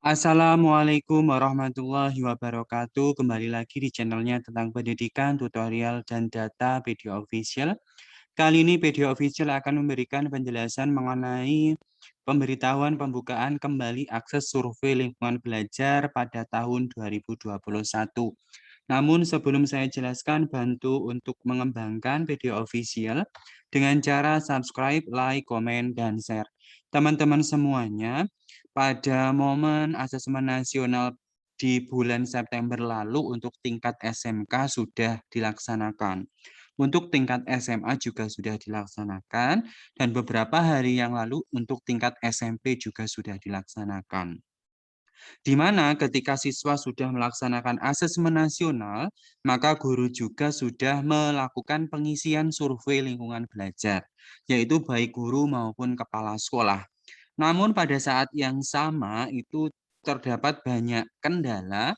Assalamualaikum warahmatullahi wabarakatuh. Kembali lagi di channelnya tentang pendidikan, tutorial, dan data video official. Kali ini video official akan memberikan penjelasan mengenai pemberitahuan pembukaan kembali akses survei lingkungan belajar pada tahun 2021. Namun sebelum saya jelaskan, bantu untuk mengembangkan video official dengan cara subscribe, like, komen, dan share. Teman-teman semuanya, pada momen asesmen nasional di bulan September lalu untuk tingkat SMK sudah dilaksanakan. Untuk tingkat SMA juga sudah dilaksanakan, dan beberapa hari yang lalu untuk tingkat SMP juga sudah dilaksanakan. Di mana ketika siswa sudah melaksanakan asesmen nasional, maka guru juga sudah melakukan pengisian survei lingkungan belajar, yaitu baik guru maupun kepala sekolah. Namun pada saat yang sama itu terdapat banyak kendala,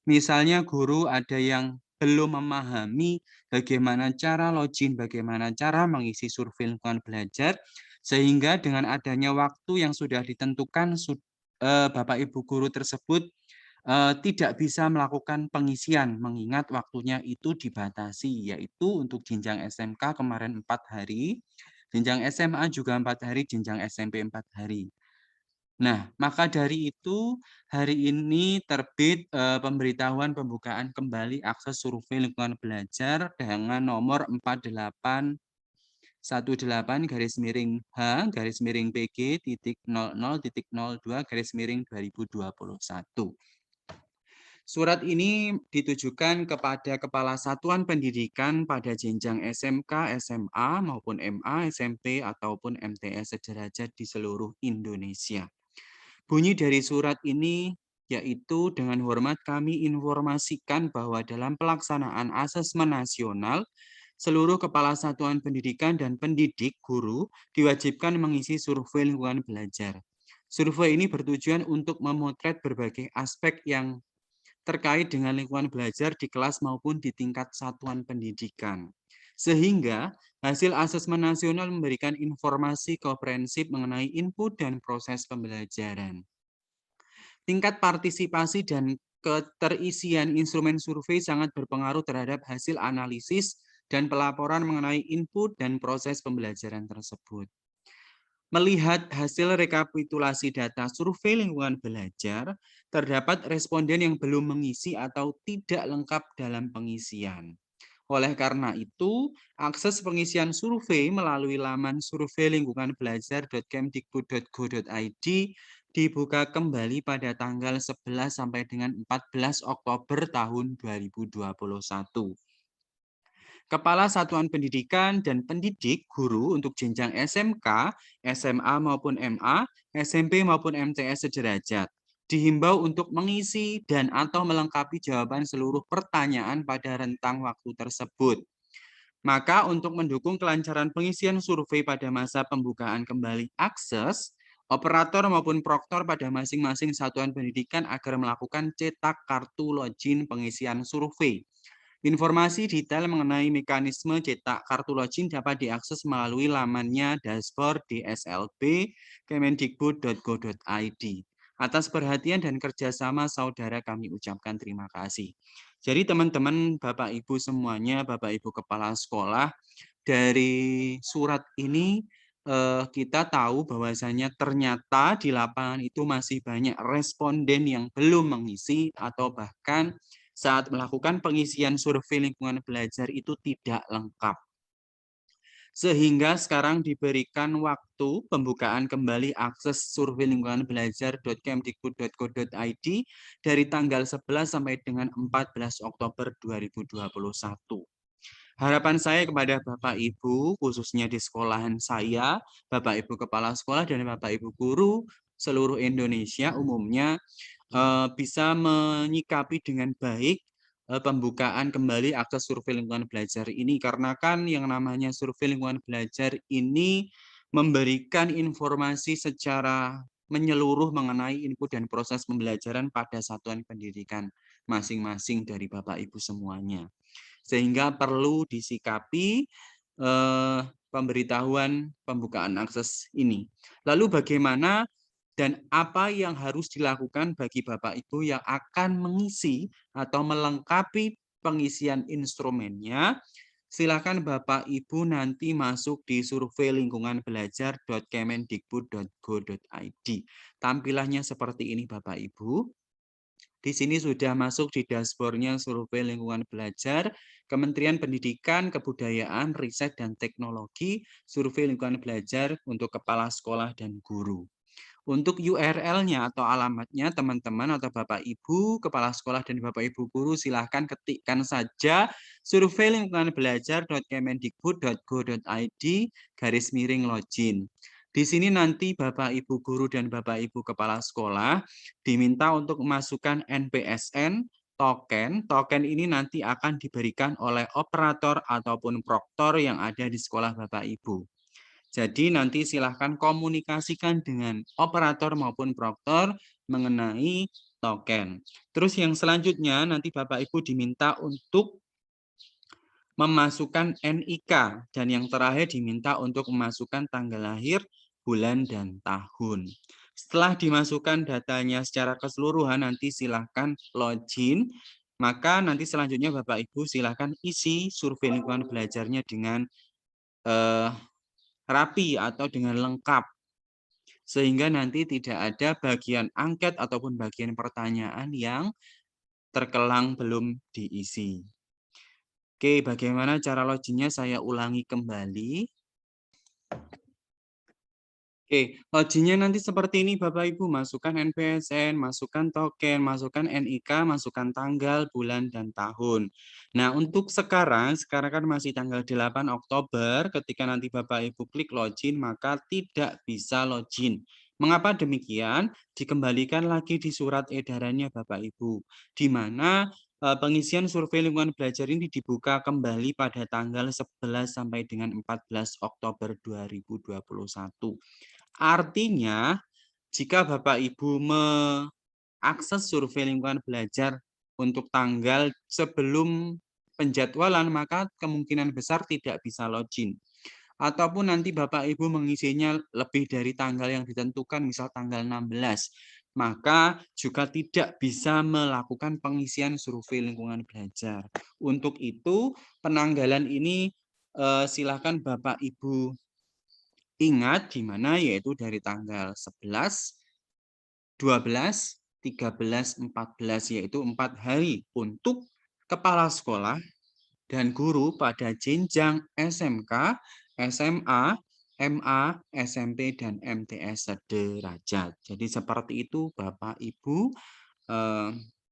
misalnya guru ada yang belum memahami bagaimana cara login, bagaimana cara mengisi survei lingkungan belajar, sehingga dengan adanya waktu yang sudah ditentukan, Bapak Ibu guru tersebut tidak bisa melakukan pengisian, mengingat waktunya itu dibatasi, yaitu untuk jenjang SMK kemarin 4 hari, jenjang SMA juga 4 hari, jenjang SMP 4 hari. Nah, maka dari itu hari ini terbit pemberitahuan pembukaan kembali akses survei lingkungan belajar dengan nomor 4818 garis miring H garis miring PG titik 00.02 garis miring 2021. Surat ini ditujukan kepada Kepala Satuan Pendidikan pada jenjang SMK, SMA, maupun MA, SMP, ataupun MTS sederajat di seluruh Indonesia. Bunyi dari surat ini yaitu dengan hormat kami informasikan bahwa dalam pelaksanaan asesmen nasional, seluruh kepala satuan pendidikan dan pendidik guru diwajibkan mengisi survei lingkungan belajar. Survei ini bertujuan untuk memotret berbagai aspek yang terkait dengan lingkungan belajar di kelas maupun di tingkat satuan pendidikan. Sehingga hasil asesmen nasional memberikan informasi komprehensif mengenai input dan proses pembelajaran. Tingkat partisipasi dan keterisian instrumen survei sangat berpengaruh terhadap hasil analisis dan pelaporan mengenai input dan proses pembelajaran tersebut. Melihat hasil rekapitulasi data survei lingkungan belajar, terdapat responden yang belum mengisi atau tidak lengkap dalam pengisian. Oleh karena itu, akses pengisian survei melalui laman survei lingkungan belajar.kemdikbud.go.id dibuka kembali pada tanggal 11 sampai dengan 14 Oktober tahun 2021. Kepala Satuan Pendidikan dan Pendidik Guru untuk jenjang SMK, SMA maupun MA, SMP maupun MTS sederajat dihimbau untuk mengisi dan atau melengkapi jawaban seluruh pertanyaan pada rentang waktu tersebut. Maka untuk mendukung kelancaran pengisian survei pada masa pembukaan kembali akses, operator maupun proktor pada masing-masing satuan pendidikan agar melakukan cetak kartu login pengisian survei. Informasi detail mengenai mekanisme cetak kartu login dapat diakses melalui lamannya dashboard DSLB kemendikbud.go.id. Atas perhatian dan kerjasama saudara kami ucapkan terima kasih. Jadi teman-teman, Bapak Ibu semuanya, Bapak Ibu Kepala Sekolah, dari surat ini kita tahu bahwasanya ternyata di lapangan itu masih banyak responden yang belum mengisi atau bahkan saat melakukan pengisian survei lingkungan belajar itu tidak lengkap. Sehingga sekarang diberikan waktu pembukaan kembali akses survei lingkungan belajar.kemdikbud.go.id dari tanggal 11 sampai dengan 14 Oktober 2021. Harapan saya kepada Bapak Ibu, khususnya di sekolahan saya, Bapak Ibu Kepala Sekolah dan Bapak Ibu Guru seluruh Indonesia umumnya bisa menyikapi dengan baik pembukaan kembali akses survei lingkungan belajar ini, karena kan yang namanya survei lingkungan belajar ini memberikan informasi secara menyeluruh mengenai input dan proses pembelajaran pada satuan pendidikan masing-masing dari Bapak Ibu semuanya. Sehingga perlu disikapi pemberitahuan pembukaan akses ini. Lalu bagaimana dan apa yang harus dilakukan bagi Bapak Ibu yang akan mengisi atau melengkapi pengisian instrumennya. Silakan Bapak Ibu nanti masuk di survei lingkungan belajar.kemendikbud.go.id. Tampilannya seperti ini Bapak Ibu. Di sini sudah masuk di dashboardnya survei lingkungan belajar, Kementerian Pendidikan, Kebudayaan, Riset, dan Teknologi, survei lingkungan belajar untuk kepala sekolah dan guru. Untuk URL-nya atau alamatnya teman-teman atau Bapak Ibu, Kepala Sekolah dan Bapak Ibu Guru silahkan ketikkan saja survei lingkungan belajar.kemendikbud.go.id /login. Di sini nanti Bapak Ibu Guru dan Bapak Ibu Kepala Sekolah diminta untuk memasukkan NPSN, token. Token ini nanti akan diberikan oleh operator ataupun proktor yang ada di sekolah Bapak Ibu. Jadi nanti silahkan komunikasikan dengan operator maupun proktor mengenai token. Terus yang selanjutnya nanti Bapak Ibu diminta untuk memasukkan NIK dan yang terakhir diminta untuk memasukkan tanggal lahir, bulan, dan tahun. Setelah dimasukkan datanya secara keseluruhan nanti silahkan login. Maka nanti selanjutnya Bapak Ibu silahkan isi survei lingkungan belajarnya dengan rapi atau dengan lengkap. Sehingga nanti tidak ada bagian angket ataupun bagian pertanyaan yang terkelang belum diisi. Oke, bagaimana cara loginnya saya ulangi kembali. Oke, loginnya nanti seperti ini Bapak Ibu, masukkan NPSN, masukkan token, masukkan NIK, masukkan tanggal, bulan, dan tahun. Nah, untuk sekarang kan masih tanggal 8 Oktober, ketika nanti Bapak Ibu klik login, maka tidak bisa login. Mengapa demikian? Dikembalikan lagi di surat edarannya Bapak Ibu, di mana pengisian survei lingkungan belajar ini dibuka kembali pada tanggal 11 sampai dengan 14 Oktober 2021. Artinya, jika Bapak Ibu mengakses survei lingkungan belajar untuk tanggal sebelum penjadwalan, maka kemungkinan besar tidak bisa login. Ataupun nanti Bapak Ibu mengisinya lebih dari tanggal yang ditentukan, misal tanggal 16, maka juga tidak bisa melakukan pengisian survei lingkungan belajar. Untuk itu, penanggalan ini silakan Bapak Ibu ingat di mana yaitu dari tanggal 11, 12, 13, 14 yaitu 4 hari untuk kepala sekolah dan guru pada jenjang SMK, SMA, MA, SMP, dan MTS sederajat. Jadi seperti itu Bapak Ibu.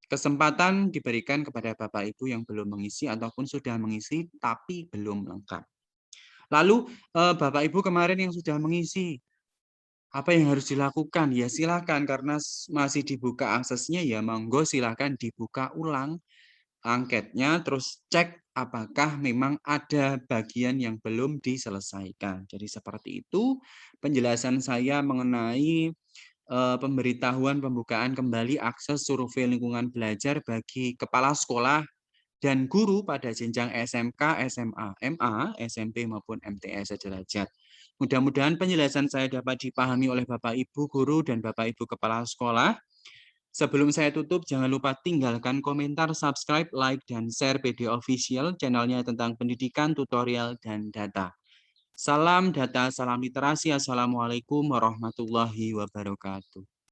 Kesempatan diberikan kepada Bapak Ibu yang belum mengisi ataupun sudah mengisi tapi belum lengkap. Lalu Bapak Ibu kemarin yang sudah mengisi, apa yang harus dilakukan? Ya silakan karena masih dibuka aksesnya ya monggo silakan dibuka ulang angketnya terus cek apakah memang ada bagian yang belum diselesaikan. Jadi seperti itu penjelasan saya mengenai pemberitahuan pembukaan kembali akses survei lingkungan belajar bagi kepala sekolah dan guru pada jenjang SMK, SMA, MA, SMP maupun MTS sederajat. Mudah-mudahan penjelasan saya dapat dipahami oleh Bapak Ibu Guru dan Bapak Ibu Kepala Sekolah. Sebelum saya tutup, jangan lupa tinggalkan komentar, subscribe, like, dan share video official channelnya tentang pendidikan, tutorial, dan data. Salam data, salam literasi. Assalamualaikum warahmatullahi wabarakatuh.